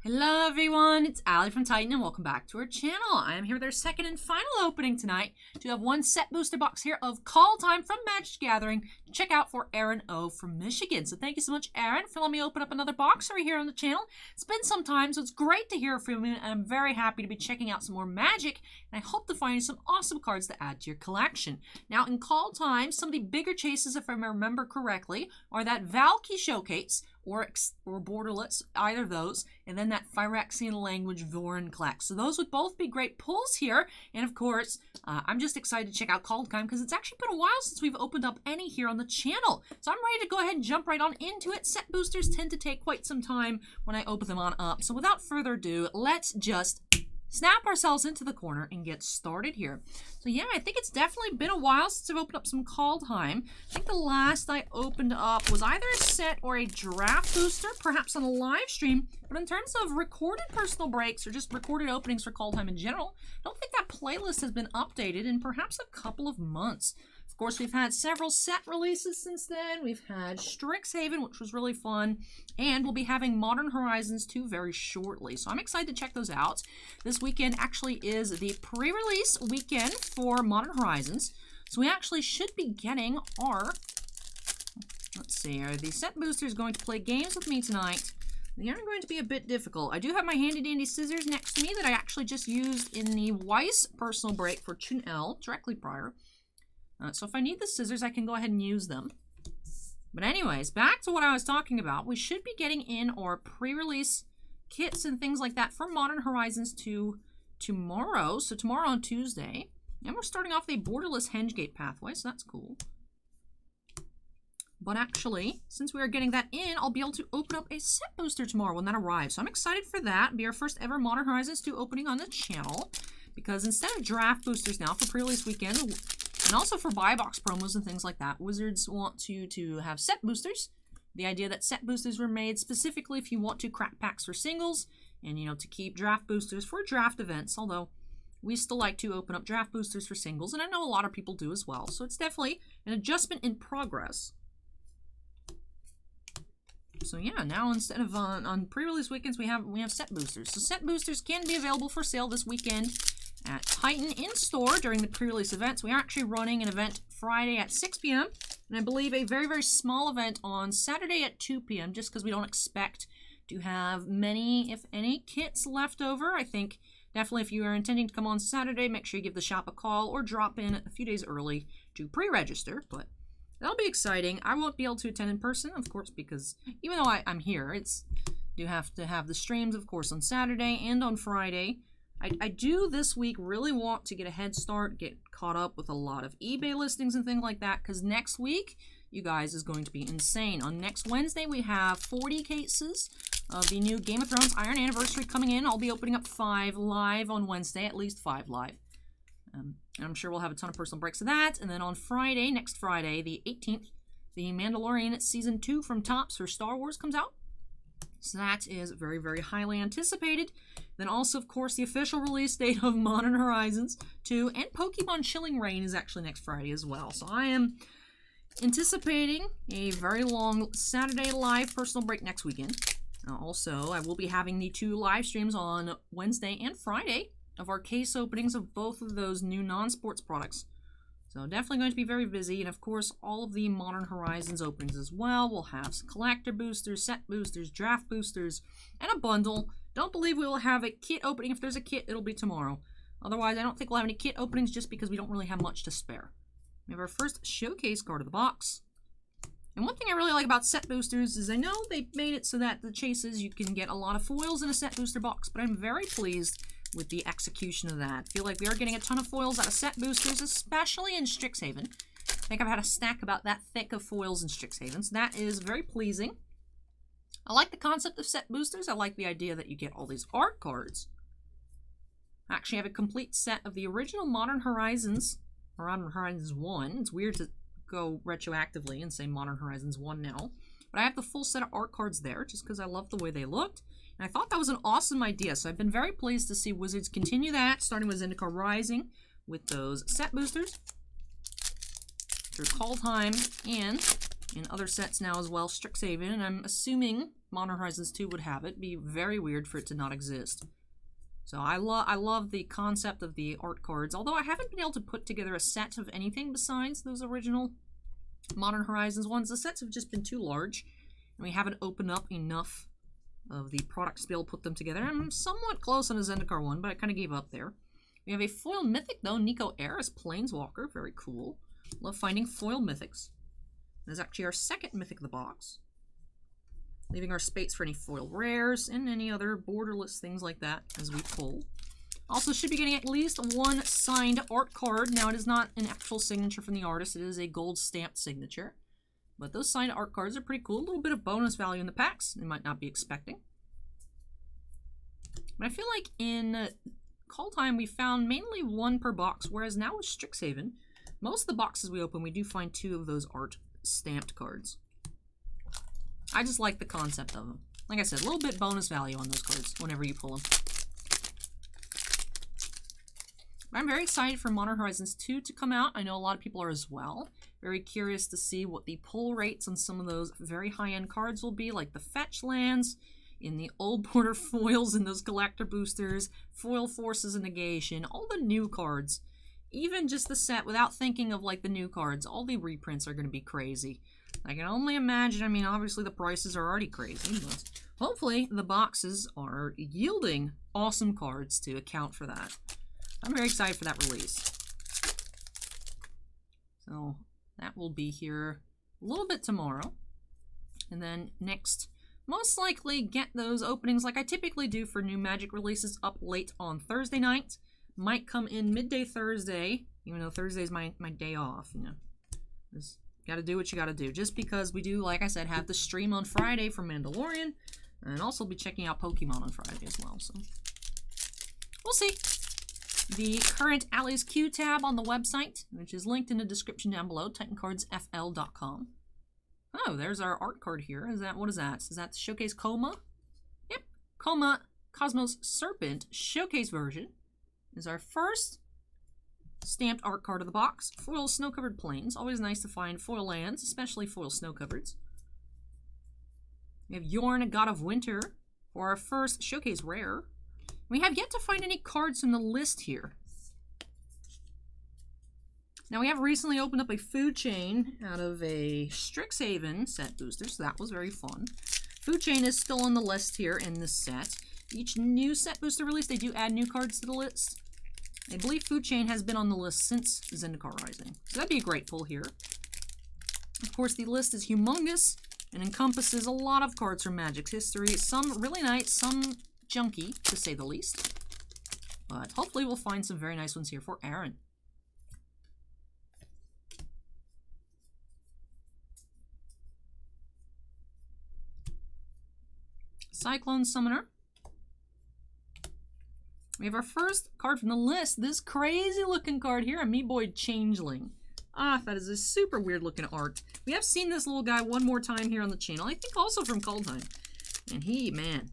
Hello everyone, it's Allie from Titan and welcome back to our channel. I am here with our second and final opening tonight. We have one set booster box here of KALDHEIM from Magic the Gathering to check out for Aaron O from Michigan. So thank you so much, Aaron, for letting me open up another box over here on the channel. It's been some time, so it's great to hear from you, and I'm very happy to be checking out some more Magic, and I hope to find you some awesome cards to add to your collection. Now in KALDHEIM, some of the bigger chases, if I remember correctly, are that Valky Showcase, or Borderless, either of those, and then that Phyrexian Language Vorinclex. So those would both be great pulls here, and of course, I'm just excited to check out KALDHEIM because it's actually been a while since we've opened up any here on the channel. So I'm ready to go ahead and jump right on into it. Set boosters tend to take quite some time when I open them on up, so without further ado, let's just snap ourselves into the corner and get started here. So yeah, I think it's definitely been a while since I've opened up some KALDHEIM. I think the last I opened up was either a set or a draft booster, perhaps on a live stream. But in terms of recorded personal breaks or just recorded openings for KALDHEIM in general, I don't think that playlist has been updated in perhaps a couple of months. Of course, we've had several set releases since then. We've had Strixhaven, which was really fun, and we'll be having Modern Horizons 2 very shortly. So I'm excited to check those out. This weekend actually is the pre-release weekend for Modern Horizons. So we actually should be getting our, let's see, are the set boosters going to play games with me tonight? They are going to be a bit difficult. I do have my handy dandy scissors next to me that I actually just used in the Weiss personal break for Chun-El directly prior. So if I need the scissors, I can go ahead and use them. But anyways, back to what I was talking about. We should be getting in our pre-release kits and things like that for Modern Horizons 2 tomorrow. So tomorrow on Tuesday. And we're starting off the Borderless Hengate pathway, so that's cool. But actually, since we are getting that in, I'll be able to open up a set booster tomorrow when that arrives. So I'm excited for that. It'll be our first ever Modern Horizons 2 opening on the channel. Because instead of draft boosters now for pre-release weekend, and also for buy box promos and things like that, Wizards want you to have set boosters. The idea that set boosters were made specifically if you want to crack packs for singles, and you know, to keep draft boosters for draft events, although we still like to open up draft boosters for singles, and I know a lot of people do as well. So it's definitely an adjustment in progress. So yeah, now instead of on pre-release weekends, we have set boosters. So set boosters can be available for sale this weekend at Titan in store during the pre-release events. We are actually running an event Friday at 6 p.m. and I believe a very, very small event on Saturday at 2 p.m. just because we don't expect to have many, if any, kits left over. I think definitely if you are intending to come on Saturday, make sure you give the shop a call or drop in a few days early to pre-register, but that'll be exciting. I won't be able to attend in person, of course, because even though I'm here, do have to have the streams, of course, on Saturday and on Friday. I do this week really want to get a head start, get caught up with a lot of eBay listings and things like that, because next week, you guys, is going to be insane. On next Wednesday, we have 40 cases of the new Game of Thrones Iron Anniversary coming in. I'll be opening up 5 live on Wednesday, at least 5 live. And I'm sure we'll have a ton of personal breaks of that. And then on Friday, next Friday, the 18th, the Mandalorian Season 2 from Topps for Star Wars comes out. So that is very, very highly anticipated. Then also, of course, the official release date of Modern Horizons 2 and Pokemon Chilling Reign is actually next Friday as well. So I am anticipating a very long Saturday live personal break next weekend. Also, I will be having the 2 live streams on Wednesday and Friday of our case openings of both of those new non-sports products. So definitely going to be very busy, and of course all of the Modern Horizons openings as well. We'll have some collector boosters, set boosters, draft boosters, and a bundle. Don't believe we will have a kit opening. If there's a kit, it'll be tomorrow. Otherwise, I don't think we'll have any kit openings just because we don't really have much to spare. We have our first showcase card of the box. And one thing I really like about set boosters is I know they made it so that the chases, you can get a lot of foils in a set booster box, but I'm very pleased with the execution of that. I feel like we are getting a ton of foils out of set boosters, especially in Strixhaven. I think I've had a stack about that thick of foils in Strixhaven, so that is very pleasing. I like the concept of set boosters. I like the idea that you get all these art cards. I actually have a complete set of the original Modern Horizons, Modern Horizons 1. It's weird to go retroactively and say Modern Horizons 1 now. But I have the full set of art cards there just because I love the way they looked. And I thought that was an awesome idea, so I've been very pleased to see Wizards continue that, starting with Zendikar Rising with those set boosters through KALDHEIM and in other sets now as well, Strixhaven, and I'm assuming Modern Horizons 2 would have it. Be very weird for it to not exist. So I love the concept of the art cards, although I haven't been able to put together a set of anything besides those original Modern Horizons ones. The sets have just been too large, and we haven't opened up enough of the products to be able to put them together. I'm somewhat close on a Zendikar one, but I kind of gave up there. We have a foil mythic, though, Nico Air as Planeswalker. Very cool. Love finding foil mythics. This is actually our second mythic of the box. Leaving our space for any foil rares and any other borderless things like that as we pull. Also should be getting at least one signed art card. Now it is not an actual signature from the artist, it is a gold stamped signature. But those signed art cards are pretty cool. A little bit of bonus value in the packs they might not be expecting. But I feel like in Kaldheim we found mainly one per box, whereas now with Strixhaven, most of the boxes we open we do find 2 of those art stamped cards. I just like the concept of them. Like I said, a little bit bonus value on those cards whenever you pull them. I'm very excited for Modern Horizons 2 to come out. I know a lot of people are as well. Very curious to see what the pull rates on some of those very high-end cards will be, like the fetch lands, in the old border foils and those collector boosters, foil forces and negation, all the new cards. Even just the set, without thinking of like the new cards, all the reprints are going to be crazy. I can only imagine, I mean, obviously the prices are already crazy, but hopefully the boxes are yielding awesome cards to account for that. I'm very excited for that release. So that will be here a little bit tomorrow. And then next, most likely get those openings like I typically do for new Magic releases up late on Thursday night. Might come in midday Thursday, even though Thursday's my day off, you know. Just gotta do what you gotta do. Just because we do, like I said, have the stream on Friday for Mandalorian, and also be checking out Pokemon on Friday as well, so we'll see. The current Ali's Q tab on the website, which is linked in the description down below, TitanCardsFL.com. Oh, there's our art card here. What is that? Is that the Showcase Coma? Yep. Coma Cosmos Serpent Showcase version is our first stamped art card of the box. Foil snow-covered plains. Always nice to find foil lands, especially foil snow-covereds. We have Yorn, God of Winter, for our first Showcase Rare. We have yet to find any cards from the list here. Now, we have recently opened up a food chain out of a Strixhaven set booster, so that was very fun. Food chain is still on the list here in this set. Each new set booster release, they do add new cards to the list. I believe Food Chain has been on the list since Zendikar Rising, so that'd be a great pull here. Of course, the list is humongous and encompasses a lot of cards from Magic's history. Some really nice, some junky, to say the least. But hopefully we'll find some very nice ones here for Aaron. Cyclone Summoner. We have our first card from the list. This crazy looking card here, a Meeboy Changeling. Ah, that is a super weird looking art. We have seen this little guy one more time here on the channel. I think also from Kaldheim. And he, man,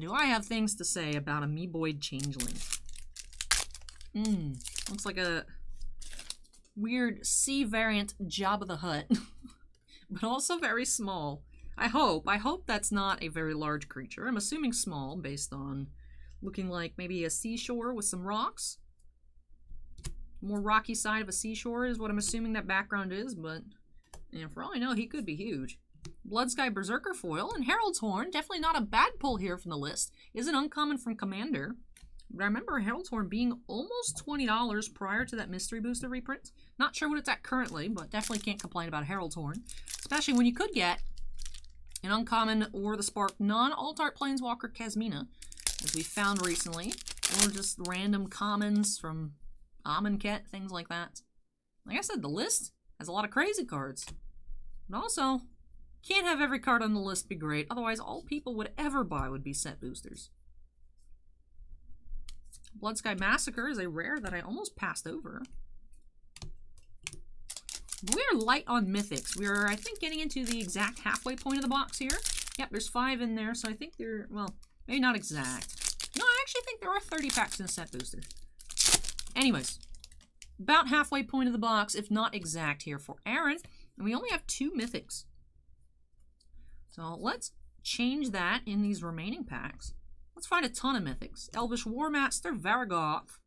do I have things to say about a Meeboy Changeling. Looks like a weird C variant Jabba the Hutt. But also very small. I hope that's not a very large creature. I'm assuming small based on looking like maybe a seashore with some rocks. More rocky side of a seashore is what I'm assuming that background is, but yeah, for all I know, he could be huge. Bloodsky Berserker Foil and Herald's Horn. Definitely not a bad pull here from the list. Isn't uncommon from Commander. But I remember Herald's Horn being almost $20 prior to that Mystery Booster reprint. Not sure what it's at currently, but definitely can't complain about Herald's Horn. Especially when you could get an uncommon or the Spark non-alt-art Planeswalker Kasmina, as we found recently, or just random commons from Amonkhet, things like that. Like I said, the list has a lot of crazy cards. But also, can't have every card on the list be great, otherwise all people would ever buy would be set boosters. Bloodsky Massacre is a rare that I almost passed over. We are light on mythics. We are, I think, getting into the exact halfway point of the box here. Yep, there's 5 in there, so I think they're, well, maybe not exact. No, I actually think there are 30 packs in a set booster. Anyways, about halfway point of the box, if not exact here for Aaron. And we only have 2 mythics. So let's change that in these remaining packs. Let's find a ton of mythics. Elvish Warmaster, Varagoth,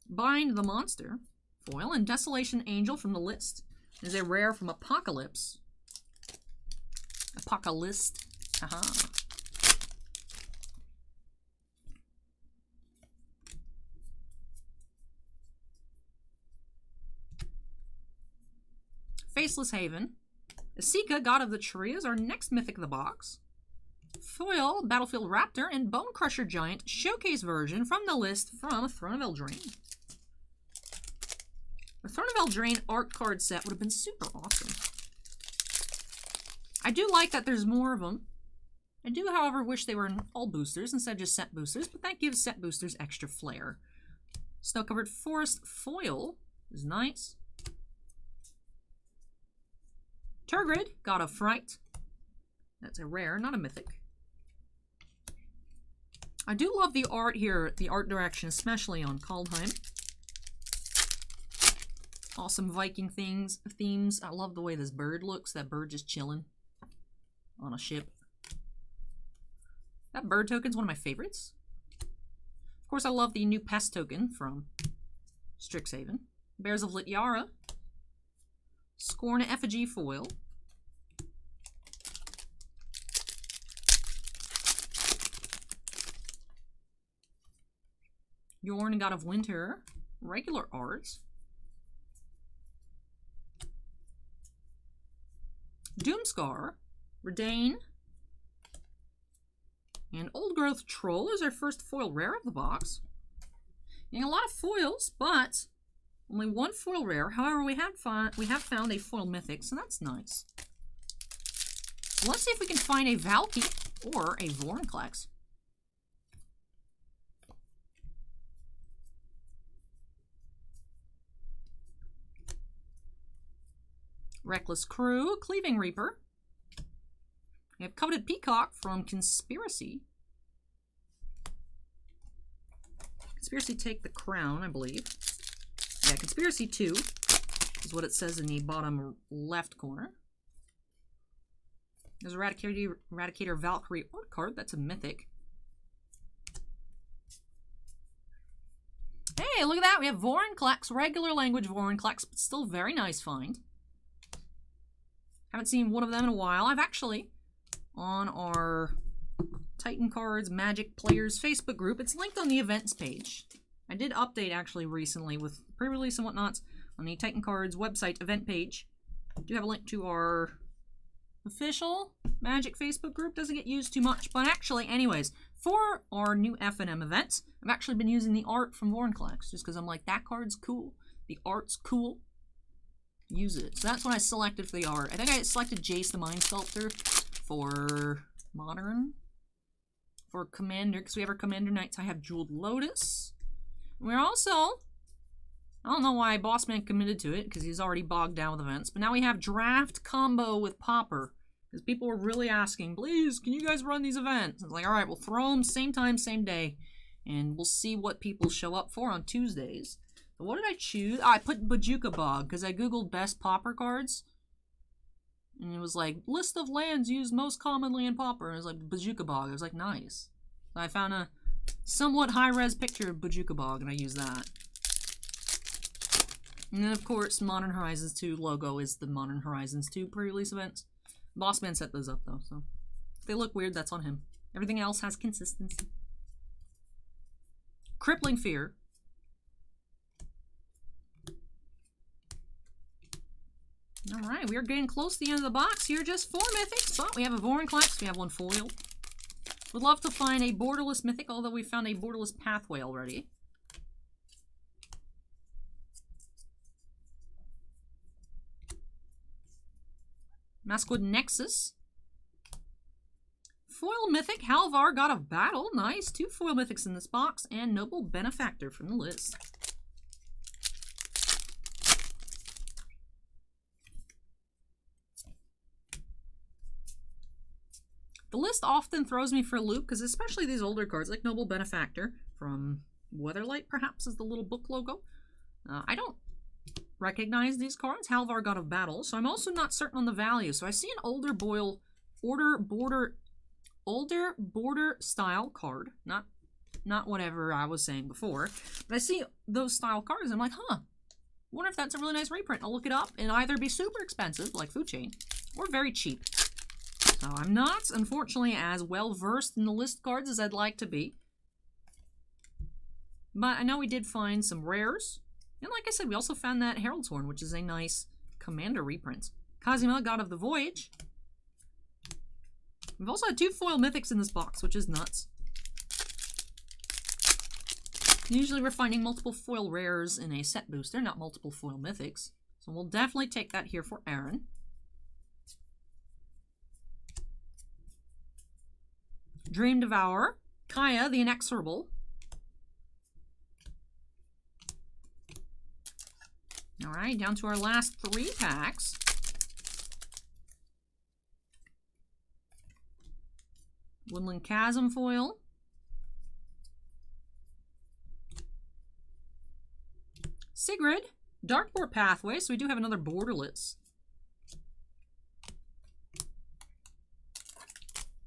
Bind the Monster, foil, and Desolation Angel from the list. Is a rare from Apocalypse. Apocalypse. Haha. Faceless Haven. Asika, God of the Tree, is our next mythic of the box. Foil, Battlefield Raptor, and Bone Crusher Giant showcase version from the list from Throne of Eldraine. The Throne of Eldraine art card set would have been super awesome. I do like that there's more of them. I do, however, wish they were in all boosters instead of just set boosters, but that gives set boosters extra flair. Snow-covered Forest foil is nice. Turgid, God of Fright. That's a rare, not a mythic. I do love the art here, the art direction, especially on KALDHEIM. Awesome Viking themes. I love the way this bird looks. That bird just chilling on a ship. That bird token's one of my favorites. Of course, I love the new pest token from Strixhaven. Bears of Lityara. Scorn Effigy foil. Yorn, God of Winter. Regular art. Doomscar. Redain. And Old Growth Troll is our first foil rare of the box. Getting a lot of foils, but only one foil rare. However, we have found a foil mythic, so that's nice. So let's see if we can find a Valky or a Vorinclex. Reckless Crew, Cleaving Reaper. We have Coveted Peacock from Conspiracy. Conspiracy Take the Crown, I believe. Yeah, Conspiracy 2 is what it says in the bottom left corner. There's Eradicator Valkyrie art card. That's a mythic. Hey, look at that. We have Vorinclex, regular language Vorinclex, but still very nice find. Haven't seen one of them in a while. I've actually, on our Titan Cards Magic Players Facebook group, it's linked on the events page. I did update actually recently with pre-release and whatnots on the Titan Cards website event page. I do have a link to our official Magic Facebook group. Doesn't get used too much, but actually, anyways, for our new F&M events, I've actually been using the art from Vorinclex just because I'm like, that card's cool. The art's cool. Use it. So that's what I selected for the art. I think I selected Jace the Mind Sculptor for Modern. For Commander, because we have our Commander Knights. I have Jeweled Lotus. We're also, I don't know why Bossman committed to it, because he's already bogged down with events, but now we have Draft Combo with Pauper. Because people were really asking, please, can you guys run these events? It's like, alright, we'll throw them same time, same day, and we'll see what people show up for on Tuesdays. So what did I choose? Oh, I put Bojuka Bog, because I googled best Pauper cards. And it was like, list of lands used most commonly in Pauper. And it was like, Bojuka Bog. I was like, nice. So I found a somewhat high-res picture of Bojuka Bog, and I used that. And then, of course, Modern Horizons 2 logo is the Modern Horizons 2 pre-release events. Bossman set those up, though, so if they look weird, that's on him. Everything else has consistency. Crippling Fear. Alright, we are getting close to the end of the box here. Just 4 mythics, but we have a Vorinclex, we have one foil. Would love to find a borderless mythic, although we found a borderless pathway already. Maskwood Nexus. Foil mythic, Halvar, God of Battle. Nice. 2 foil mythics in this box, and Noble Benefactor from the list. The list often throws me for a loop, because especially these older cards, like Noble Benefactor from Weatherlight, perhaps, is the little book logo. I don't recognize these cards, Halvar, God of Battle, so I'm also not certain on the value. So I see an older older border style card. Not whatever I was saying before. But I see those style cards and I'm like, huh, wonder if that's a really nice reprint. I'll look it up and either be super expensive, like Food Chain, or very cheap. So I'm not, unfortunately, as well versed in the list cards as I'd like to be. But I know we did find some rares. And like I said, we also found that Herald's Horn, which is a nice Commander reprint. Kazuma, God of the Voyage. We've also had 2 foil mythics in this box, which is nuts. Usually we're finding multiple foil rares in a set booster, not multiple foil mythics. So we'll definitely take that here for Aaron. Dream Devourer. Kaya, the Inexorable. Alright, down to our last 3 packs. Woodland Chasm foil. Sigrid. Darkboard Pathway, so we do have another borderless.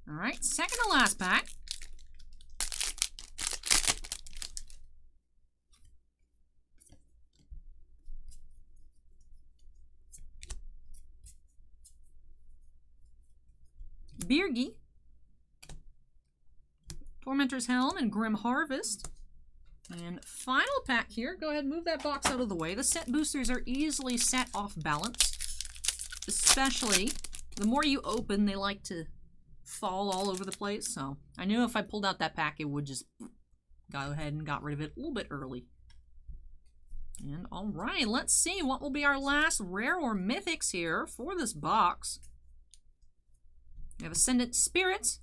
Alright, second to last pack. Birgi. Tormentor's Helm and Grim Harvest. And final pack here. Go ahead and move that box out of the way. The set boosters are easily set off balance. Especially, the more you open, they like to fall all over the place. So I knew if I pulled out that pack, it would just go ahead and got rid of it a little bit early. And alright, let's see what will be our last rare or mythics here for this box. We have Ascendant Spirits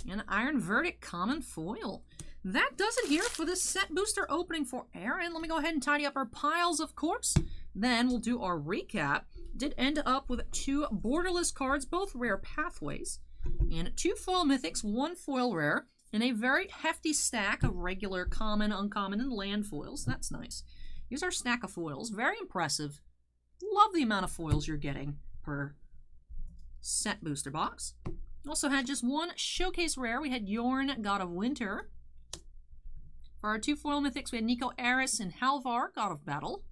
and Iron Verdict Common Foil. That does it here for this set booster opening for Aaron. Let me go ahead and tidy up our piles, of course. Then we'll do our recap. Did end up with 2 borderless cards, both rare pathways, and 2 foil mythics, 1 foil rare, and a very hefty stack of regular common, uncommon, and land foils. That's nice. Here's our stack of foils. Very impressive. Love the amount of foils you're getting per set booster box. Also had just 1 showcase rare. We had Yorn, God of Winter. For our 2 foil mythics, we had Nico Eris and Halvar, God of Battle.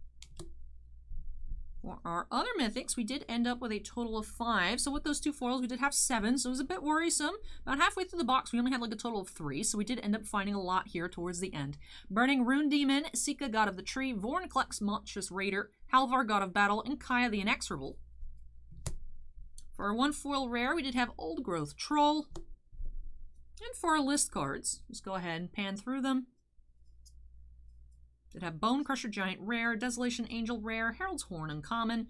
For our other mythics, we did end up with a total of 5. So with those 2 foils, we did have 7. So it was a bit worrisome. About halfway through the box, we only had like a total of 3. So we did end up finding a lot here towards the end. Burning Rune Demon, Sika, God of the Tree, Vorinclex, Monstrous Raider, Halvar, God of Battle, and Kaya the Inexorable. For our 1 foil rare, we did have Old Growth Troll. And for our list cards, just go ahead and pan through them. Did have Bone Crusher Giant rare, Desolation Angel rare, Herald's Horn uncommon,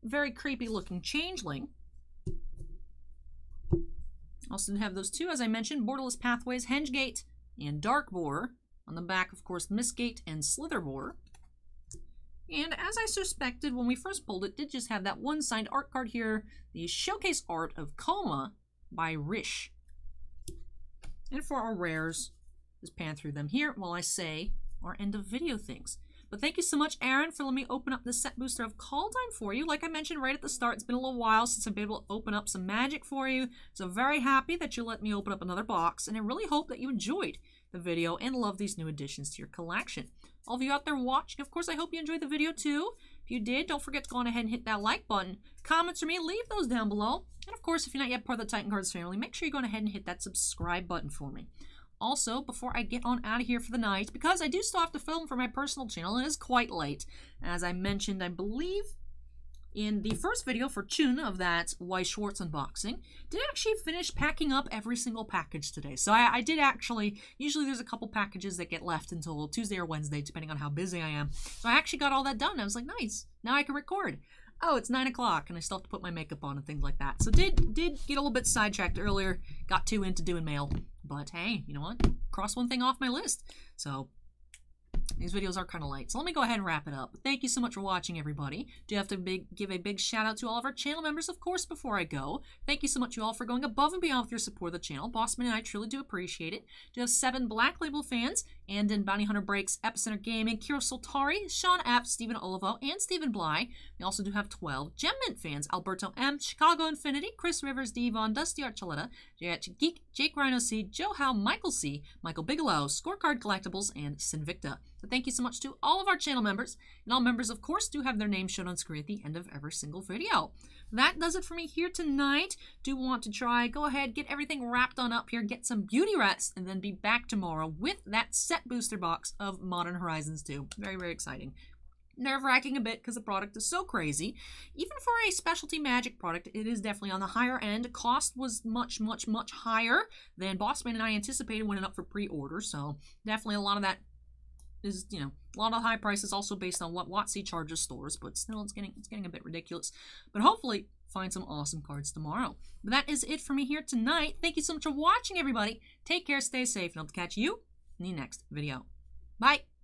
very creepy looking Changeling. Also did have those 2, as I mentioned, Borderless Pathways, Hengegate, and Dark Boar. On the back, of course, Mistgate and Slitherboar. And as I suspected when we first pulled it, did just have that 1 signed art card here, the Showcase Art of Coma by Rish. And for our rares, just pan through them here while I say our end of video things. But thank you so much, Aaron, for letting me open up this set booster of Kaldheim for you. Like I mentioned right at the start, it's been a little while since I've been able to open up some Magic for you. So very happy that you let me open up another box, and I really hope that you enjoyed the video and love these new additions to your collection. All of you out there watching, of course, I hope you enjoyed the video too. If you did, don't forget to go on ahead and hit that like button. Comments from me, leave those down below. And of course, if you're not yet part of the Titan Cards family, make sure you go ahead and hit that subscribe button for me. Also, before I get on out of here for the night, because I do still have to film for my personal channel, and it is quite late. As I mentioned, I believe, in the first video for Chun of that Weiss Schwarz unboxing, did actually finish packing up every single package today. So I did actually, usually there's a couple packages that get left until Tuesday or Wednesday, depending on how busy I am. So I actually got all that done. I was like, nice, now I can record. Oh, it's 9 o'clock, and I still have to put my makeup on and things like that. So did get a little bit sidetracked earlier, got too into doing mail. But hey, you know what? Cross one thing off my list. So These videos are kind of late, so let me go ahead and wrap it up. Thank you so much for watching, everybody. Do have to give a big shout out to all of our channel members, of course, before I go. Thank you so much, you all, for going above and beyond with your support of the channel. Bossman and I truly do appreciate it. Do have 7 Black Label fans, and in Bounty Hunter Breaks, Epicenter Gaming, Kiro Soltari, Sean App, Stephen Olivo, and Stephen Bly. We also do have 12 Gem Mint fans, Alberto M, Chicago Infinity, Chris Rivers, Devon, Dusty Archuleta, Geek, Jake Rhino C, Joe Howe, Michael C, Michael Bigelow, Scorecard Collectibles, and Sinvicta. So thank you so much to all of our channel members, and all members, of course, do have their names shown on screen at the end of every single video. That does it for me here tonight. Do want to try, go ahead, get everything wrapped on up here, get some beauty rest, and then be back tomorrow with that set booster box of Modern Horizons 2. Very, very exciting. Nerve-wracking a bit because the product is so crazy. Even for a specialty Magic product, it is definitely on the higher end. Cost was much, much, much higher than Bossman and I anticipated when it up for pre-order, so definitely a lot of that is, you know, a lot of high prices also based on what WotC charges stores, but still it's getting a bit ridiculous. But hopefully find some awesome cards tomorrow. But that is it for me here tonight. Thank you so much for watching, everybody. Take care, stay safe, and I'll catch you in the next video. Bye!